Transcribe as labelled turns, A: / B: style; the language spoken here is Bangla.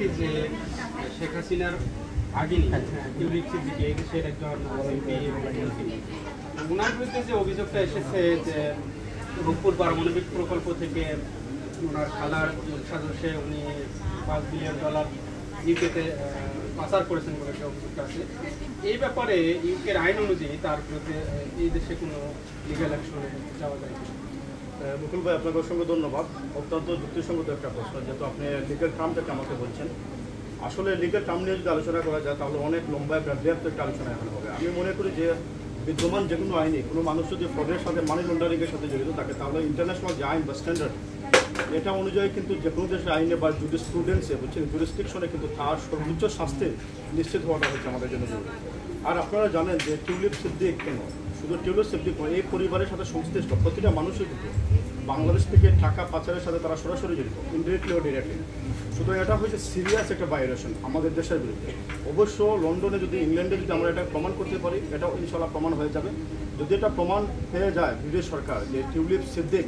A: দেখছি যে শেখ হাসিনার আগিনী টিউলিপ সিদ্দিকী এই দেশের একজন এমপি ওনার বিরুদ্ধে যে অভিযোগটা এসেছে যে রূপপুর পারমাণবিক প্রকল্প থেকে ওনার খালার সদস্যে উনি $5 বিলিয়ন ইউকেতে পাচার করেছেন বলে যে অভিযোগটা আছে, এই ব্যাপারে ইউকের আইন অনুযায়ী তার বিরুদ্ধে এই দেশে কোনো লিগ্যাল অ্যাকশনে যাওয়া যায়?
B: মুকুল ভাই, আপনাকে অসংখ্য ধন্যবাদ। অত্যন্ত যুক্তিসঙ্গত একটা প্রশ্ন, যেহেতু আপনি লিগ্যাল টার্মটাকে আমাকে বলছেন। আসলে লিগ্যাল টার্ম নিয়ে যদি আলোচনা করা যায় তাহলে অনেক লম্বা বৃহত্তর একটা আলোচনা এখানে হবে। আমি মনে করি যে বিদ্যমান যে কোনো আইনে কোনো মানুষ যদি ফ্রডের সাথে মানি লন্ডারিংয়ের সাথে জড়িত থাকে তাহলে ইন্টারন্যাশনাল যে আইন বা স্ট্যান্ডার্ড এটা অনুযায়ী কিন্তু যে কোনো দেশের আইনে বা জুডিস্প্রুডেন্সে বুঝছেন জুরিসডিকশনে কিন্তু তার সর্বোচ্চ শাস্তি নিশ্চিত হওয়াটা হচ্ছে আমাদের জন্য জরুরি। আর আপনারা জানেন যে টিউলিপ সিদ্দিক কেন শুধু টিউলিপ সিদ্দিক নয়, এই পরিবারের সাথে সংশ্লিষ্ট প্রতিটা মানুষই কিন্তু বাংলাদেশ থেকে টাকা পাচারের সাথে তারা সরাসরি জড়িত, ইনডিরেক্টলি ও ডিরেক্টলি। সুতরাং এটা হচ্ছে সিরিয়াস একটা ভায়োলেশন আমাদের দেশের বিরুদ্ধে। অবশ্য লন্ডনে যদি ইংল্যান্ডে যদি আমরা এটা প্রমাণ করতে পারি, এটাও ইনশাল্লাহ প্রমাণ হয়ে যাবে। যদি এটা প্রমাণ হয়ে যায় ব্রিটিশ সরকার যে টিউলিপ সিদ্দিক